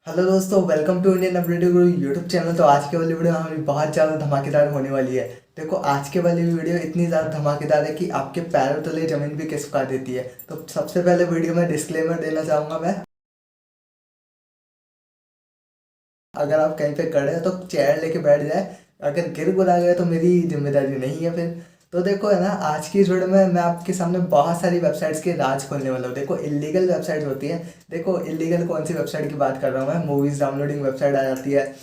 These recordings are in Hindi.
हेलो दोस्तों, welcome to Indian update Guru YouTube channel. तो आज के वाली वीडियो हमारी बहुत ज़्यादा धमाकेदार होने वाली है। देखो, आज के वाली वीडियो इतनी ज़्यादा धमाकेदार है कि आपके पैरों तले ज़मीन भी खिसका देती है। तो सबसे पहले वीडियो में डिस्क्लेमर देना चाहूँगा मैं। अगर आप कहीं पे खड़े हो तो चेयर लेके बैठ जाए। अगर गिर गुरा गए तो मेरी जिम्मेदारी नहीं है फिर। तो देखो है ना, आज की इस वीडियो में मैं आपके सामने बहुत सारी वेबसाइट्स के राज खोलने वाला हूँ। देखो, इलीगल वेबसाइट्स होती हैं। देखो, इलीगल कौन सी वेबसाइट की बात कर रहा हूँ मैं। मूवीज़ डाउनलोडिंग वेबसाइट आ जाती है,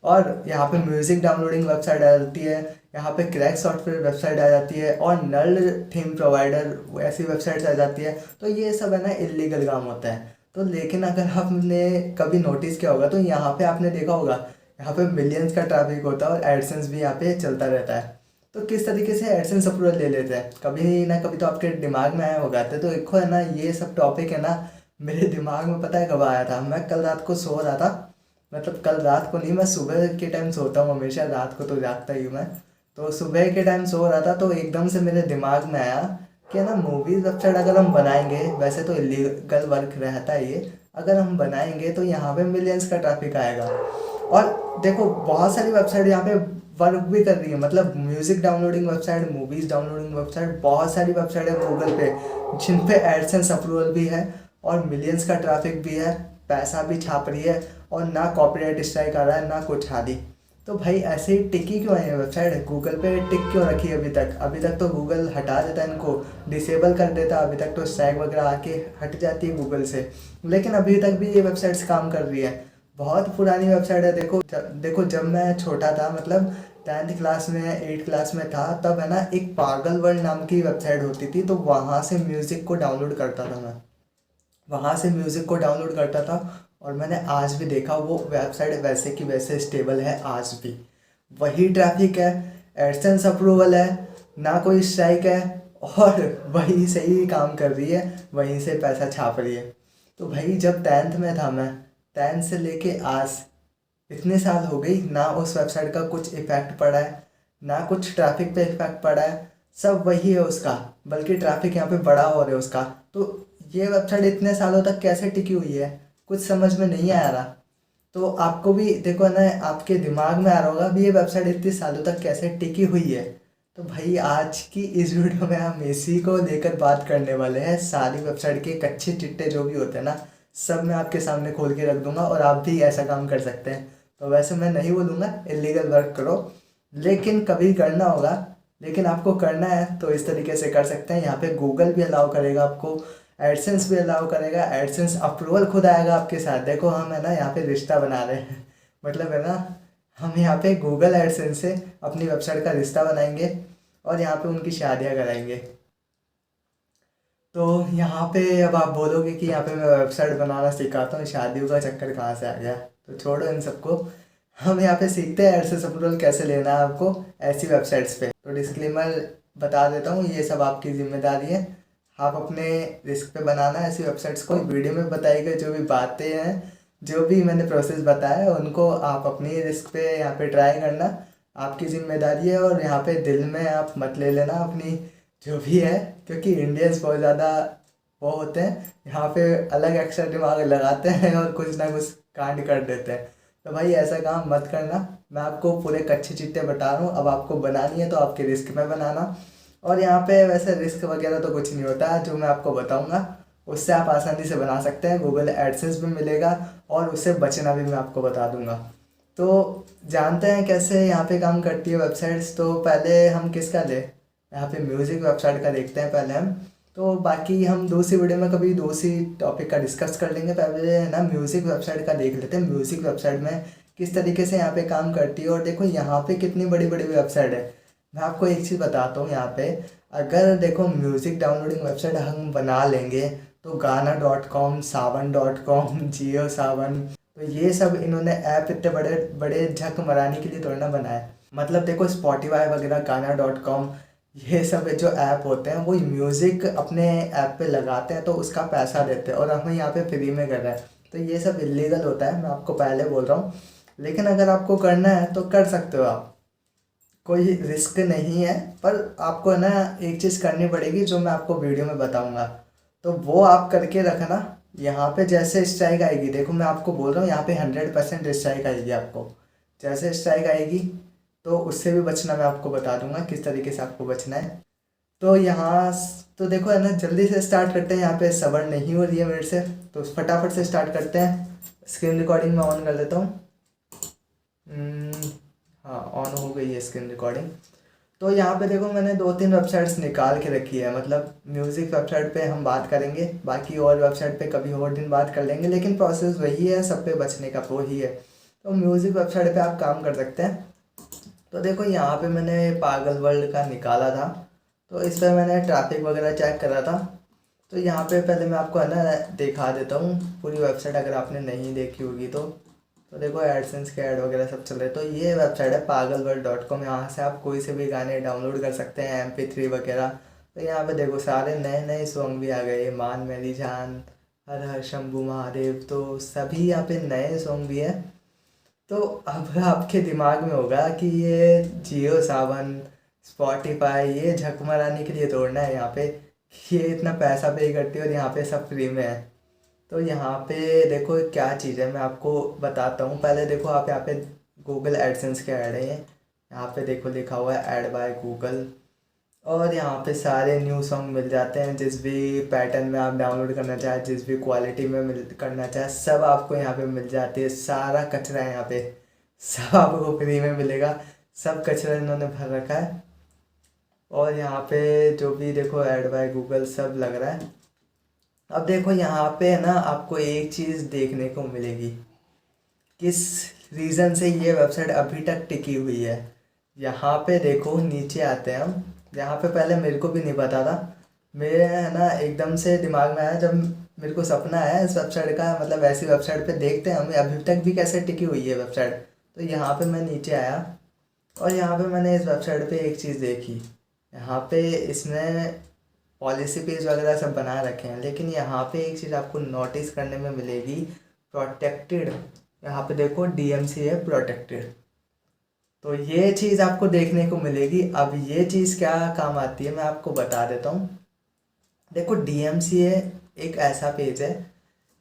और यहाँ पे म्यूज़िक डाउनलोडिंग वेबसाइट आ जाती है, यहाँ पे क्रैक सॉफ्टवेयर वेबसाइट आ जाती है, और नल थीम प्रोवाइडर ऐसी वेबसाइट्स आ जाती है। तो ये सब है ना इलीगल काम होता है। तो लेकिन अगर आपने कभी नोटिस किया होगा तो यहाँ पे आपने देखा होगा, यहाँ पे मिलियंस का ट्रैफिक होता है और एडसेंस भी यहाँ पे चलता रहता है। तो किस तरीके से एडसेंस अप्रूवल ले लेते हैं, कभी ना कभी तो आपके दिमाग में आया होगा। तो देखो है ना, ये सब टॉपिक है ना, मेरे दिमाग में पता है कब आया था। मैं कल रात को सो रहा था, मतलब कल रात को नहीं, मैं सुबह के टाइम सोता हूँ हमेशा, रात को तो जागता ही हूँ मैं। तो सुबह के टाइम सो रहा था तो एकदम से मेरे दिमाग में आया कि ना, मूवीज वेबसाइट अगर हम बनाएंगे, वैसे तो इलीगल वर्क रहता है ये, अगर हम बनाएंगे तो यहाँ पे मिलियंस का ट्रैफिक आएगा। और देखो, बहुत सारी वेबसाइट यहाँ पे वर्क भी कर रही है, मतलब music downloading website, movies downloading website, बहुत सारी वेबसाइट है गूगल पे जिन पे एडसेंस अप्रूवल भी है और मिलियंस का ट्रैफिक भी है, पैसा भी छाप रही है, और ना कॉपीराइट स्ट्राइक आ रहा है ना कुछ आदि। तो भाई ऐसे ही टिकी क्यों है ये वेबसाइट, गूगल पे टिक क्यों रखी है अभी तक तो गूगल हटा देता है इनको, डिसेबल कर देता है। अभी तक तो स्ट्राइक वगैरह आके हट जाती है गूगल से, लेकिन अभी तक भी ये वेबसाइट्स काम कर रही है। बहुत पुरानी वेबसाइट है। देखो, जब मैं छोटा था, मतलब 10th क्लास में 8th क्लास में था, तब है ना एक पागल वर्ल्ड नाम की वेबसाइट होती थी। तो वहाँ से म्यूज़िक को डाउनलोड करता था मैं, वहाँ से म्यूज़िक को डाउनलोड करता था। और मैंने आज भी देखा, वो वेबसाइट वैसे की वैसे स्टेबल है आज भी। वही ट्रैफिक है, एडसेंस अप्रूवल है, ना कोई स्ट्राइक है, और वही सही काम कर रही है, वहीं से पैसा छाप रही है। तो भाई जब 10th में था मैं, 10th से लेके आज इतने साल हो गई ना, उस वेबसाइट का कुछ इफेक्ट पड़ा है, ना कुछ ट्रैफिक पे इफेक्ट पड़ा है। सब वही है उसका, बल्कि ट्रैफिक यहाँ पे बड़ा हो रहा है उसका। तो ये वेबसाइट इतने सालों तक कैसे टिकी हुई है, कुछ समझ में नहीं आ रहा। तो आपको भी देखो ना, आपके दिमाग में आ रहा होगा भी ये वेबसाइट इतने सालों तक कैसे टिकी हुई है। तो भाई आज की इस वीडियो में हम इसी को लेकर बात करने वाले हैं। सारी वेबसाइट के कच्चे चिट्टे जो भी होते हैं ना, सब मैं आपके सामने खोल के रख दूंगा, और आप भी ऐसा काम कर सकते हैं। तो वैसे मैं नहीं बोलूँगा इलीगल वर्क करो, लेकिन कभी करना होगा, लेकिन आपको करना है तो इस तरीके से कर सकते हैं। यहाँ पे गूगल भी अलाउ करेगा आपको, एडसेंस भी अलाउ करेगा, एडसेंस अप्रूवल खुद आएगा आपके साथ। देखो, हम है ना यहाँ पे रिश्ता बना रहे हैं, मतलब है ना, हम यहाँ पे गूगल एडसेंस से अपनी वेबसाइट का रिश्ता बनाएंगे और यहाँ पे उनकी शादियाँ कराएंगे। तो यहाँ पे अब आप बोलोगे कि यहाँ पे मैं वेबसाइट बनाना सिखाता हूँ, शादियों का चक्कर कहाँ से आ गया। तो छोड़ो इन सबको, हम यहाँ पे सीखते हैं एडसेंस अप्रूवल कैसे लेना है आपको ऐसी वेबसाइट्स पे। तो डिस्क्लेमर बता देता हूँ, ये सब आपकी जिम्मेदारी है, आप अपने रिस्क पे बनाना है ऐसी वेबसाइट्स को। वीडियो में बताई गई जो भी बातें हैं, जो भी मैंने प्रोसेस बताया है, उनको आप अपनी रिस्क पे यहाँ पे ट्राई करना, आपकी जिम्मेदारी है। और यहाँ पे दिल में आप मत ले लेना अपनी जो भी है, क्योंकि इंडियंस बहुत ज़्यादा वो होते हैं, यहाँ पे अलग एक्स्ट्रा दिमाग लगाते हैं और कुछ ना कुछ कांड कर देते हैं। तो भाई ऐसा काम मत करना, मैं आपको पूरे कच्चे चिट्टे बता रहा हूँ। अब आपको बनानी है तो आपके रिस्क में बनाना। और यहाँ पे वैसे रिस्क वगैरह तो कुछ नहीं होता, जो मैं आपको बताऊँगा उससे आप आसानी से बना सकते हैं। गूगल एडसेंस भी मिलेगा, और उससे बचना भी मैं आपको बता दूंगा। तो जानते हैं कैसे यहाँ पे काम करती है वेबसाइट्स। तो पहले हम किसका ले, यहाँ पे म्यूज़िक वेबसाइट का देखते हैं पहले हम। तो बाकी हम दूसरी वीडियो में कभी दूसरी टॉपिक का डिस्कस कर लेंगे। पहले है ना म्यूज़िक वेबसाइट का देख लेते हैं, म्यूज़िक वेबसाइट में किस तरीके से यहाँ पे काम करती है। और देखो यहाँ पे कितनी बड़ी बड़ी वेबसाइट है। मैं आपको एक चीज़ बताता हूँ, यहाँ पे अगर देखो म्यूज़िक डाउनलोडिंग वेबसाइट हम बना लेंगे तो गाना.com, सावन.com, जियो सावन, तो ये सब इन्होंने ऐप इतने बड़े बड़े झक मराने के लिए थोड़ा ना बनाए। मतलब देखो, स्पॉटिफाई वगैरह, गाना.com, ये सब जो ऐप होते हैं वो म्यूज़िक अपने ऐप पे लगाते हैं तो उसका पैसा देते हैं, और हमें यहाँ पे फ्री में कर रहा है। तो ये सब इलीगल होता है, मैं आपको पहले बोल रहा हूँ। लेकिन अगर आपको करना है तो कर सकते हो आप, कोई रिस्क नहीं है। पर आपको है ना एक चीज़ करनी पड़ेगी जो मैं आपको वीडियो में बताऊंगा, तो वो आप करके रखना। यहाँ पे जैसे स्ट्राइक आएगी, देखो मैं आपको बोल रहा हूँ यहाँ पे 100% स्ट्राइक आएगी आपको। जैसे स्ट्राइक आएगी तो उससे भी बचना मैं आपको बता दूंगा किस तरीके से आपको बचना है। तो यहाँ तो देखो है ना, जल्दी से स्टार्ट करते हैं, यहाँ पे सब्र नहीं हो रही है मेरे से, तो फटाफट से स्टार्ट करते हैं। स्क्रीन रिकॉर्डिंग मैं ऑन कर देता हूँ। हम्म, हाँ ऑन हो गई है स्क्रीन रिकॉर्डिंग। तो यहाँ पे देखो मैंने 2-3 वेबसाइट्स निकाल के रखी है, मतलब म्यूज़िक वेबसाइट पे हम बात करेंगे, बाकी और वेबसाइट पे कभी और दिन बात कर लेंगे, लेकिन प्रोसेस वही है, सब पे बचने का वो ही है। तो म्यूज़िक वेबसाइट पे आप काम कर सकते हैं। तो देखो यहाँ पे मैंने पागल वर्ल्ड का निकाला था, तो इस पर मैंने ट्रैफिक वगैरह चेक करा था। तो यहाँ पे पहले मैं आपको है ना दिखा देता हूँ पूरी वेबसाइट, अगर आपने नहीं देखी होगी तो देखो एडसेंस के ऐड वगैरह सब चल रहे हैं। तो ये वेबसाइट है pagalworld.com, यहाँ से आप कोई से भी गाने डाउनलोड कर सकते हैं, MP3 वगैरह। तो यहाँ पे देखो सारे नए नए सॉन्ग भी आ गए, मान मेरी जान, हर हर शंभू महादेव, तो सभी यहाँ पे नए सॉन्ग भी है। तो अब आपके दिमाग में होगा कि ये जियो सावन, स्पॉटिफाई, ये झक मराने के लिए तोड़ना है यहाँ पे, ये इतना पैसा पे करती है और यहाँ पे सब फ्री में है। तो यहाँ पे देखो क्या चीज़ है मैं आपको बताता हूँ। पहले देखो आप यहाँ पे गूगल एडसेंस के ऐड है ये, यहाँ पे देखो लिखा हुआ है ऐड बाय गूगल, और यहाँ पे सारे न्यू सॉन्ग मिल जाते हैं, जिस भी पैटर्न में आप डाउनलोड करना चाहें, जिस भी क्वालिटी में मिल करना चाहें, सब आपको यहाँ पे मिल जाती है। सारा कचरा है यहाँ पे, सब आपको फ्री में मिलेगा, सब कचरा इन्होंने भर रखा है। और यहाँ पे जो भी देखो ऐड बाय गूगल सब लग रहा है। अब देखो यहाँ पे है ना आपको एक चीज़ देखने को मिलेगी, किस रीज़न से ये वेबसाइट अभी तक टिकी हुई है। यहाँ पे देखो नीचे आते हैं हम, यहाँ पे पहले मेरे को भी नहीं पता था, मेरे है ना एकदम से दिमाग में आया जब मेरे को सपना आया इस वेबसाइट का, मतलब ऐसी वेबसाइट पे देखते हैं हमें अभी तक भी कैसे टिकी हुई है वेबसाइट। तो यहाँ पे मैं नीचे आया और यहाँ पे मैंने इस वेबसाइट पे एक चीज़ देखी, यहाँ पे इसने पॉलिसी पेज वगैरह सब बना रखे हैं, लेकिन यहाँ पे एक चीज़ आपको नोटिस करने में मिलेगी, प्रोटेक्टेड। यहाँ पे देखो DMCA है प्रोटेक्टेड, तो ये चीज़ आपको देखने को मिलेगी। अब ये चीज़ क्या काम आती है मैं आपको बता देता हूँ। देखो DMCA एक ऐसा पेज है,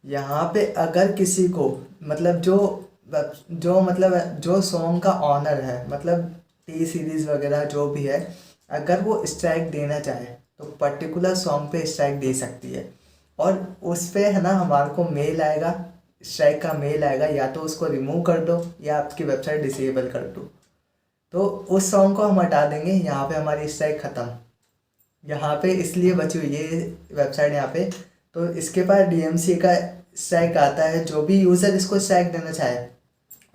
यहाँ पे अगर किसी को मतलब जो सॉन्ग का ऑनर है, मतलब T सीरीज़ वगैरह जो भी है, अगर वो स्ट्राइक देना चाहे तो पर्टिकुलर सॉन्ग पे स्ट्राइक दे सकती है। और उस पे है ना हमारे को मेल आएगा, स्ट्राइक का मेल आएगा, या तो उसको रिमूव कर दो या आपकी वेबसाइट डिसेबल कर दो। तो उस सॉन्ग को हम हटा देंगे, यहाँ पे हमारी स्ट्राइक ख़त्म। यहाँ पे इसलिए बची हुई ये वेबसाइट यहाँ पे, तो इसके पास DMCA का स्ट्राइक आता है, जो भी यूज़र इसको स्ट्राइक देना चाहे।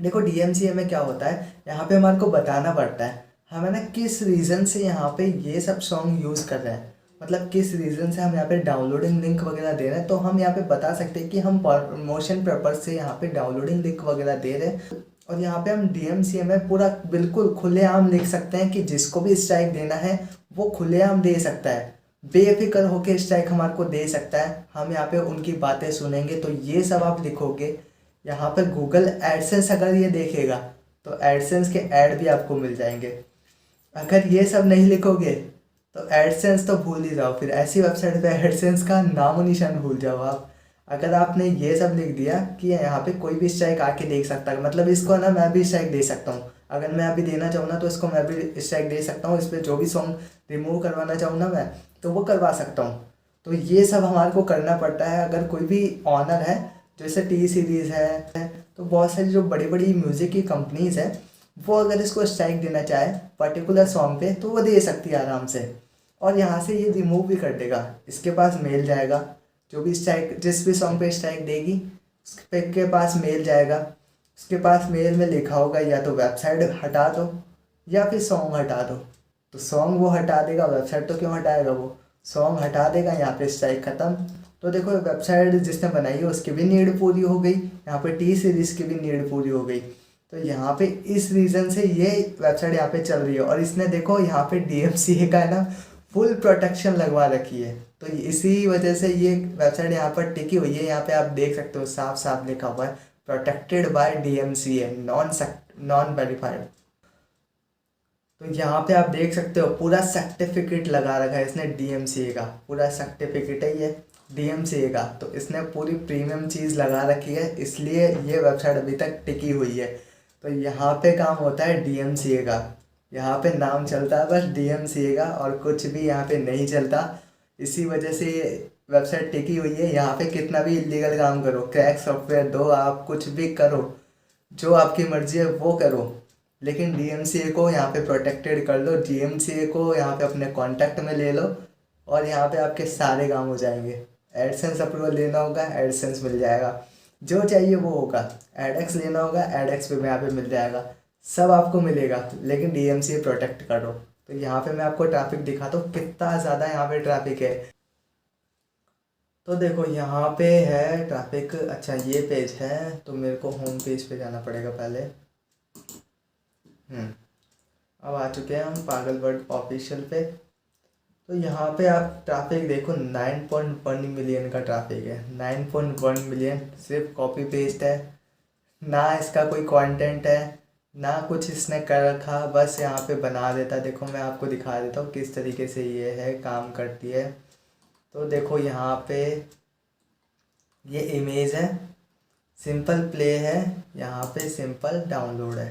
देखो DMCA में क्या होता है, यहाँ पे हमारे को बताना पड़ता है हमें ना किस रीज़न से यहाँ पे ये सब सॉन्ग यूज़ कर रहे हैं, मतलब किस रीज़न से हम यहाँ पे डाउनलोडिंग लिंक वगैरह दे रहे हैं। तो हम यहाँ पे बता सकते हैं कि हम प्रमोशन पर्पज़ से यहाँ पे डाउनलोडिंग लिंक वगैरह दे रहे हैं। और यहाँ पे हम DMCA में पूरा बिल्कुल खुलेआम लिख सकते हैं कि जिसको भी स्ट्राइक देना है वो खुलेआम दे सकता है, बेफिक्र होके स्ट्राइक हमारे को दे सकता है, हम यहाँ पे उनकी बातें सुनेंगे। तो ये सब आप लिखोगे, यहाँ पे गूगल एडसेंस अगर ये देखेगा तो एडसेंस के ऐड भी आपको मिल जाएंगे। अगर ये सब नहीं लिखोगे तो एडसेंस तो भूल ही जाओ, फिर ऐसी वेबसाइट पे एडसेंस का नामो निशान भूल जाओ आप। अगर आपने ये सब लिख दिया कि यहाँ पे कोई भी स्ट्राइक आके देख सकता है, मतलब इसको ना मैं भी स्ट्राइक दे सकता हूँ, अगर मैं अभी देना चाहूँ ना तो इसको मैं भी स्ट्राइक दे सकता हूँ, इस पर जो भी सॉन्ग रिमूव करवाना चाहूँ ना मैं तो वो करवा सकता हूँ। तो ये सब हमारे को करना पड़ता है अगर कोई भी ऑनर है, जैसे T सीरीज़ है, तो बहुत सारी जो बड़ी बड़ी म्यूज़िक की कंपनीज है, वो अगर इसको स्ट्राइक देना चाहे पर्टिकुलर सॉन्ग पे तो वो दे सकती है आराम से। और यहाँ से ये रिमूव भी कर देगा, इसके पास मेल जाएगा, जो भी स्ट्राइक जिस भी सॉन्ग पे स्ट्राइक देगी उसके के पास मेल जाएगा, उसके पास मेल में लिखा होगा या तो वेबसाइट हटा दो या फिर सॉन्ग हटा दो। तो सॉन्ग वो हटा देगा, वेबसाइट तो क्यों हटाएगा, वो सॉन्ग हटा देगा, यहाँ पे स्ट्राइक ख़त्म। तो देखो वेबसाइट जिसने बनाई है उसकी भी नीड पूरी हो गई, यहाँ पे T सीरीज़ की भी नीड पूरी हो गई। तो यहाँ पे इस रीज़न से ये वेबसाइट यहाँ पे चल रही है। और इसने देखो यहाँ पे DMCA का है ना फुल प्रोटेक्शन लगवा रखी है, तो इसी वजह से ये वेबसाइट यहाँ पर टिकी हुई है। यहाँ पे आप देख सकते हो साफ साफ लिखा हुआ है protected by DMCA, non verified. तो यहाँ पे आप देख सकते हो पूरा सर्टिफिकेट लगा रखा है इसने, DMCA का पूरा सर्टिफिकेट है ये, DMCA का, तो इसने पूरी प्रीमियम चीज़ लगा रखी है, इसलिए ये वेबसाइट अभी तक टिकी हुई है। तो यहाँ पे काम होता है DMCA का, यहाँ पे नाम चलता है बस DMCA का, और कुछ भी यहाँ पे नहीं चलता। इसी वजह से ये वेबसाइट टिकी हुई है। यहाँ पे कितना भी इलीगल काम करो, क्रैक सॉफ्टवेयर दो, आप कुछ भी करो, जो आपकी मर्जी है वो करो, लेकिन DMCA को यहाँ पे प्रोटेक्टेड कर लो, DMCA को यहाँ पे अपने कांटेक्ट में ले लो, और यहाँ पे आपके सारे काम हो जाएंगे। एडसेंस अप्रूवल लेना होगा, एडसेंस मिल जाएगा, जो चाहिए वो होगा। एडएक्स लेना होगा, एडएक्स भी यहाँ पे मिल जाएगा, सब आपको मिलेगा, लेकिन DMCA प्रोटेक्ट करो। तो यहाँ पे मैं आपको ट्रैफिक दिखाता हूँ कितना ज़्यादा यहाँ पे ट्रैफिक है। तो देखो यहाँ पे है ट्रैफिक। अच्छा ये पेज है, तो मेरे को होम पेज पे जाना पड़ेगा पहले। अब आ चुके हैं हम पागल वर्ल्ड ऑफिशियल पे। तो यहाँ पे आप ट्रैफिक देखो, 9.1 मिलियन का ट्रैफिक है। 9.1 मिलियन सिर्फ कॉपी पेस्ट है, ना इसका कोई कंटेंट है, ना कुछ इसने कर रखा, बस यहाँ पे बना देता। देखो मैं आपको दिखा देता हूँ किस तरीके से ये है काम करती है। तो देखो यहाँ पे ये इमेज है, सिंपल प्ले है, यहाँ पे सिंपल डाउनलोड है।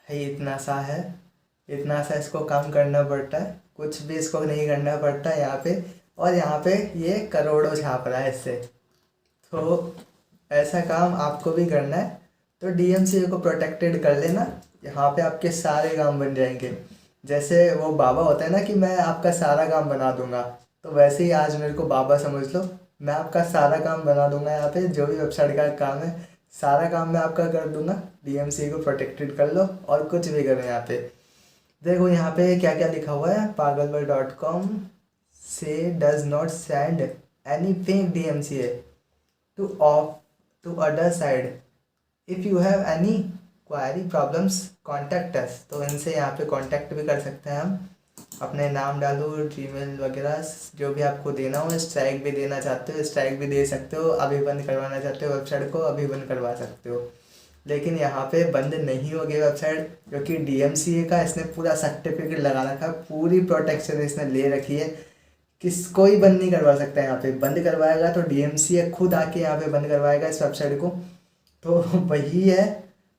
भाई इतना सा है, इतना सा इसको काम करना पड़ता है, कुछ भी इसको नहीं करना पड़ता यहाँ पे। और यहाँ पे ये करोड़ों छाप रहा है इससे। तो ऐसा काम आपको भी करना है, तो DMCA को प्रोटेक्टेड कर लेना, यहाँ पे आपके सारे काम बन जाएंगे। जैसे वो बाबा होता है ना कि मैं आपका सारा काम बना दूंगा, तो वैसे ही आज मेरे को बाबा समझ लो, मैं आपका सारा काम बना दूंगा। यहाँ पे जो भी वेबसाइट का काम है, सारा काम मैं आपका कर दूंगा। DMCA को प्रोटेक्टेड कर लो और कुछ भी करो। यहाँ पे देखो यहाँ पे क्या क्या लिखा हुआ है, pagalworld.com से does not send any fake DMCA to other side. If you have any query problems contact us। तो इनसे यहाँ पे कांटेक्ट भी कर सकते हैं हम, अपने नाम डालो, जीमेल वगैरह जो भी आपको देना हो। स्ट्राइक भी देना चाहते हो, स्ट्राइक भी दे सकते हो। अभी बंद करवाना चाहते हो वेबसाइट को, अभी बंद करवा सकते हो। लेकिन यहाँ पे बंद नहीं होगी वेबसाइट, क्योंकि DMCA का इसने पूरा सर्टिफिकेट लगा रखा है, पूरी प्रोटेक्शन इसने ले रखी है। कोई बंद नहीं करवा सकता है। यहाँ पे बंद करवाएगा तो DMCA खुद आके यहाँ पे बंद करवाएगा इस वेबसाइट को। तो वही है।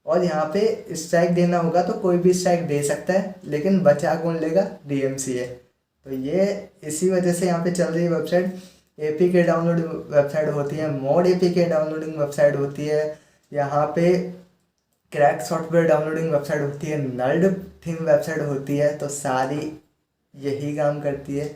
और यहाँ पे स्ट्राइक देना होगा तो कोई भी स्ट्राइक दे सकता है, लेकिन बचा कौन लेगा, DMCA। तो ये इसी वजह से यहाँ पे चल रही है वेबसाइट। APK डाउनलोड वेबसाइट होती है, मोड APK डाउनलोडिंग वेबसाइट होती है, यहाँ पे क्रैक सॉफ्टवेयर डाउनलोडिंग वेबसाइट होती है, नर्ड थीम वेबसाइट होती है। तो सारी यही काम करती है,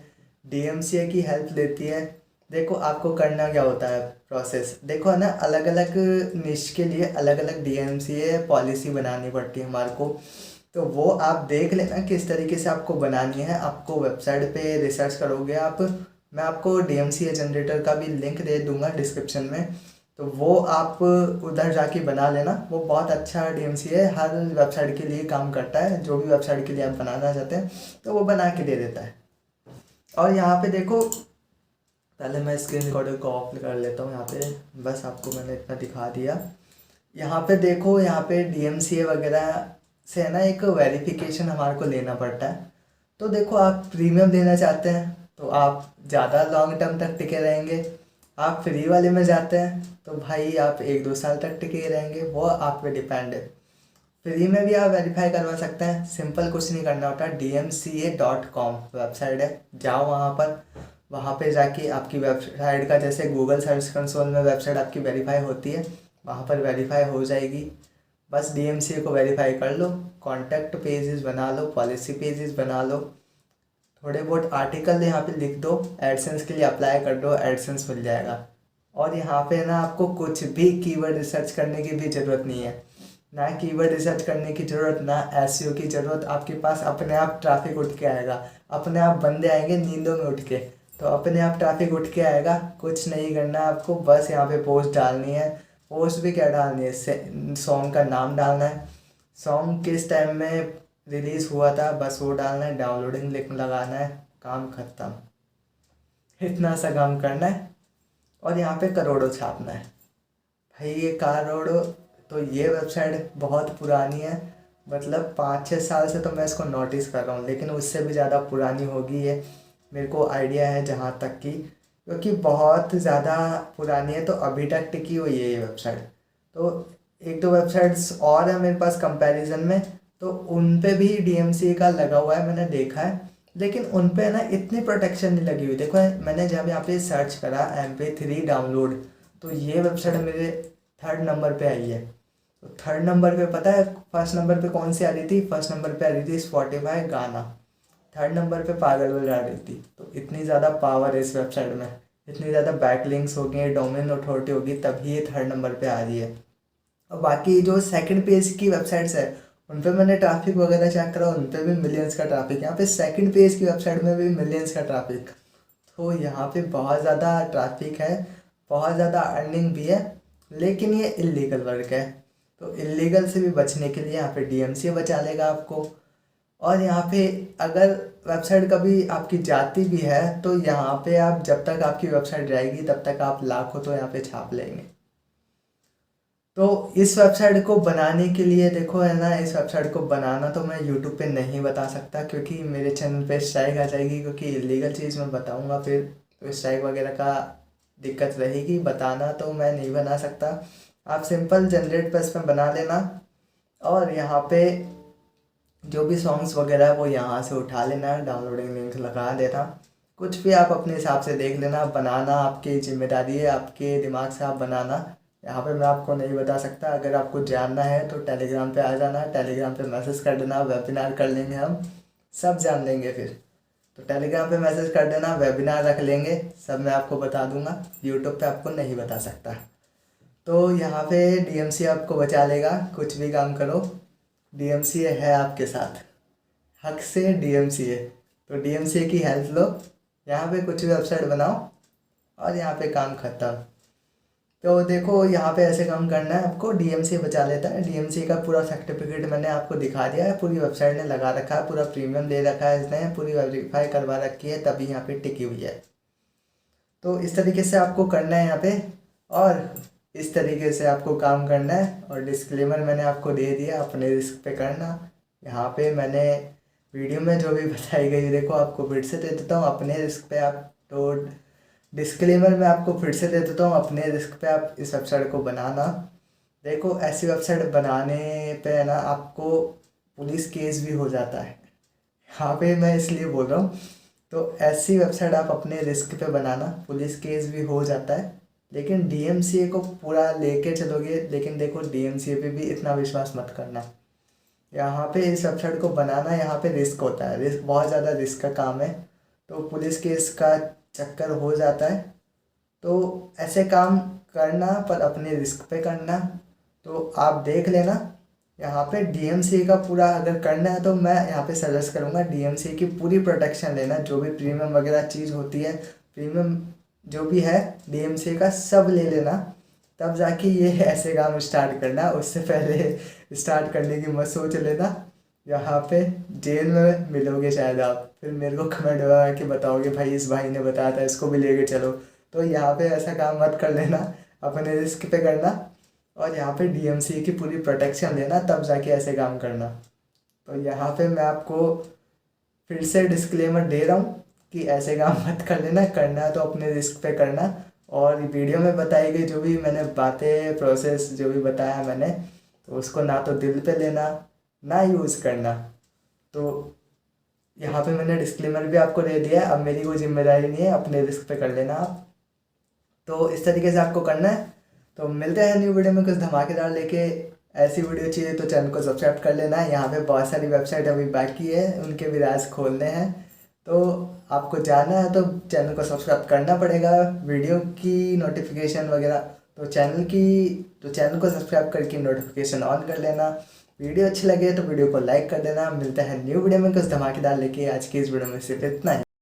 DMCA की हेल्प लेती है। देखो आपको करना क्या होता है प्रोसेस, देखो है ना, अलग अलग निश के लिए अलग अलग DMCA पॉलिसी बनानी पड़ती है हमारे को। तो वो आप देख लेना किस तरीके से आपको बनानी है। आपको वेबसाइट पे रिसर्च करोगे आप, मैं आपको DMCA जनरेटर का भी लिंक दे दूंगा डिस्क्रिप्शन में, तो वो आप उधर जाके बना लेना। वो बहुत अच्छा DMCA है, हर वेबसाइट के लिए काम करता है। जो भी वेबसाइट के लिए आप बनाना चाहते हैं तो वो बना के दे देता है। और यहाँ पे देखो, पहले मैं स्क्रीन रिकॉर्डर को ऑफ कर लेता हूँ। यहाँ पे बस आपको मैंने इतना दिखा दिया। यहाँ पे देखो, यहाँ पे DMCA वगैरह से है ना एक वेरिफिकेशन हमारे को लेना पड़ता है। तो देखो आप प्रीमियम देना चाहते हैं तो आप ज़्यादा लॉन्ग टर्म तक टिके रहेंगे। आप फ्री वाले में जाते हैं तो भाई आप 1-2 साल तक टिके रहेंगे, वो आप पे डिपेंड है। फ्री में भी आप वेरीफाई करवा सकते हैं, सिंपल कुछ नहीं करना होता। DMCA.com वेबसाइट है, जाओ वहाँ पे जाके आपकी वेबसाइट का, जैसे गूगल सर्च कंसोल में वेबसाइट आपकी वेरीफाई होती है, वहाँ पर वेरीफाई हो जाएगी। बस DMCA को वेरीफाई कर लो, कॉन्टैक्ट पेजेस बना लो, पॉलिसी पेजेस बना लो, थोड़े बहुत आर्टिकल यहाँ पे लिख दो, एडसेंस के लिए अप्लाई कर दो, एडसेंस मिल जाएगा। और यहाँ पे ना आपको कुछ भी कीवर्ड रिसर्च करने की भी ज़रूरत नहीं है, ना कीवर्ड रिसर्च करने की ज़रूरत, ना SEO की ज़रूरत। आपके पास अपने आप ट्रैफिक उठ के आएगा, अपने आप बंदे आएंगे नींदों में उठ के, तो अपने आप ट्रैफिक उठ के आएगा। कुछ नहीं करना आपको, बस यहाँ पे पोस्ट डालनी है। पोस्ट भी क्या डालनी है, सॉन्ग का नाम डालना है, सॉन्ग किस टाइम में रिलीज़ हुआ था, बस वो डालना है, डाउनलोडिंग लिंक लगाना है, काम ख़त्म। इतना सा काम करना है और यहाँ पे करोड़ों छापना है। भाई ये करोड़ों, तो ये वेबसाइट बहुत पुरानी है, मतलब 5-6 साल से तो मैं इसको नोटिस कर रहा हूँ, लेकिन उससे भी ज़्यादा पुरानी होगी ये, मेरे को आइडिया है जहाँ तक कि क्योंकि बहुत ज़्यादा पुरानी है, तो अभी तक टिकी हुई है ये वेबसाइट। तो एक दो वेबसाइट्स और है मेरे पास कंपैरिजन में, तो उन पे भी DMCA का लगा हुआ है, मैंने देखा है। लेकिन उन पे ना इतनी प्रोटेक्शन नहीं लगी हुई। देखो मैंने जब यहाँ पे सर्च करा MP3 डाउनलोड, तो ये वेबसाइट मेरे 3rd नंबर पे आई है। तो 3rd नंबर पे पता है फर्स्ट नंबर पे कौन सी आ रही थी? फर्स्ट नंबर पे आ रही थी स्पॉटिफाई गाना। 3rd नंबर पे पागल हो जा रही थी। तो इतनी ज़्यादा पावर है इस वेबसाइट में, इतनी ज़्यादा बैकलिंक्स हो गई, डोमेन अथॉरिटी होगी, तभी ये 3rd नंबर पे आ रही है। और बाकी जो सेकंड पेज की वेबसाइट्स है, उन पे मैंने ट्रैफिक वगैरह चेक करा, उन पे भी मिलियंस का ट्रैफिक। यहाँ पे सेकंड पेज की वेबसाइट में भी मिलियंस का ट्रैफिक। तो यहाँ पे बहुत ज़्यादा ट्रैफिक है, बहुत ज़्यादा अर्निंग भी है, लेकिन ये इलीगल वर्क है। तो इलीगल से भी बचने के लिए यहाँ पे DMCA बचा लेगा आपको। और यहाँ पे अगर वेबसाइट कभी आपकी जाती भी है, तो यहाँ पे आप जब तक आपकी वेबसाइट जाएगी तब तक आप लाखों तो यहाँ पे छाप लेंगे। तो इस वेबसाइट को बनाने के लिए देखो है ना, इस वेबसाइट को बनाना तो मैं यूट्यूब पे नहीं बता सकता, क्योंकि मेरे चैनल पे स्ट्राइक आ जाएगी, क्योंकि इलीगल चीज़ मैं बताऊंगा फिर तो स्ट्राइक वगैरह का दिक्कत रहेगी। बताना तो मैं नहीं बना सकता। आप सिंपल जनरेट प्लस में बना लेना, और यहाँ पे जो भी सॉन्ग्स वगैरह है वो यहाँ से उठा लेना, डाउनलोडिंग लिंक लगा देना। कुछ भी आप अपने हिसाब से देख लेना, बनाना आपकी जिम्मेदारी है, आपके दिमाग से आप बनाना। यहाँ पे मैं आपको नहीं बता सकता। अगर आपको जानना है तो टेलीग्राम पे आ जाना, टेलीग्राम पे मैसेज कर देना, वेबिनार कर लेंगे, हम सब जान लेंगे फिर। तो टेलीग्राम पे मैसेज कर देना, वेबिनार रख लेंगे, सब मैं आपको बता दूंगा। यूट्यूब पे आपको नहीं बता सकता। तो यहाँ पे DMCA आपको बचा लेगा, कुछ भी काम करो DMCA है आपके साथ, हक से DMCA। तो DMCA की हेल्प लो, यहाँ पे कुछ भी वेबसाइट बनाओ और यहाँ पे काम खत्म। तो देखो यहाँ पे ऐसे काम करना है आपको, DMCA बचा लेता है। DMCA का पूरा सर्टिफिकेट मैंने आपको दिखा दिया है, पूरी वेबसाइट ने लगा रखा है, पूरा प्रीमियम ले रखा है इसने, पूरी वेरीफाई करवा रखी है, तभी यहाँ पे टिकी हुई है। तो इस तरीके से आपको करना है यहाँ पे, और इस तरीके से आपको काम करना है। और डिस्क्लेमर मैंने आपको दे दिया, अपने रिस्क पे करना। यहाँ पे मैंने वीडियो में जो भी बताई गई, देखो आपको फिर से दे देता हूँ, अपने रिस्क पे आप। तो डिस्क्लेमर मैं आपको फिर से दे देता हूँ, अपने रिस्क पे आप इस वेबसाइट को बनाना। देखो ऐसी वेबसाइट बनाने पे है ना, आपको पुलिस केस भी हो जाता है, यहाँ पे मैं इसलिए बोल रहा हूँ। तो ऐसी वेबसाइट आप अपने रिस्क पे बनाना, पुलिस केस भी हो जाता है, लेकिन DMCA को पूरा लेके चलोगे। लेकिन देखो DMCA पे भी इतना विश्वास मत करना। यहाँ पे इस वेबसाइट को बनाना, यहाँ पे रिस्क होता है, रिस्क बहुत ज़्यादा रिस्क का काम है। तो पुलिस केस का चक्कर हो जाता है। तो ऐसे काम करना, पर अपने रिस्क पे करना। तो आप देख लेना यहाँ पे DMCA का पूरा अगर करना है, तो मैं यहाँ पे सजेस्ट करूँगा DMCA की पूरी प्रोटेक्शन लेना। जो भी प्रीमियम वगैरह चीज़ होती है, प्रीमियम जो भी है DMCA का सब ले लेना, तब जाके ये ऐसे काम स्टार्ट करना। उससे पहले स्टार्ट करने की मत सोच लेना। यहाँ पे जेल में मिलोगे शायद आप, फिर मेरे को कमेंट लगा के बताओगे भाई इस भाई ने बताया था, इसको भी लेके चलो। तो यहाँ पे ऐसा काम मत कर लेना, अपने रिस्क पे करना, और यहाँ पे DMCA की पूरी प्रोटेक्शन लेना, तब जाके ऐसे काम करना। तो यहाँ पे मैं आपको फिर से डिस्क्लेमर दे रहा हूँ कि ऐसे काम मत कर लेना, करना है तो अपने रिस्क पे करना। और वीडियो में बताई गई जो भी मैंने बातें, प्रोसेस जो भी बताया मैंने, तो उसको ना तो दिल पे लेना, ना यूज़ करना। तो यहाँ पे मैंने डिस्क्लेमर भी आपको दे दिया है, अब मेरी कोई जिम्मेदारी नहीं है, अपने रिस्क पे कर लेना आप। तो इस तरीके से आपको करना है। तो मिलते हैं न्यू वीडियो में कुछ धमाकेदार लेके। ऐसी वीडियो चाहिए तो चैनल को सब्सक्राइब कर लेना है। यहाँ पे बहुत सारी वेबसाइट अभी बाकी है, उनके भी राज खोलने हैं। तो आपको जाना है तो चैनल को सब्सक्राइब करना पड़ेगा, वीडियो की नोटिफिकेशन वगैरह। तो चैनल को सब्सक्राइब करके नोटिफिकेशन ऑन कर लेना। वीडियो अच्छी लगे तो वीडियो को लाइक कर देना। मिलते हैं न्यू वीडियो में कुछ धमाकेदार लेके। आज की इस वीडियो में सिर्फ इतना ही।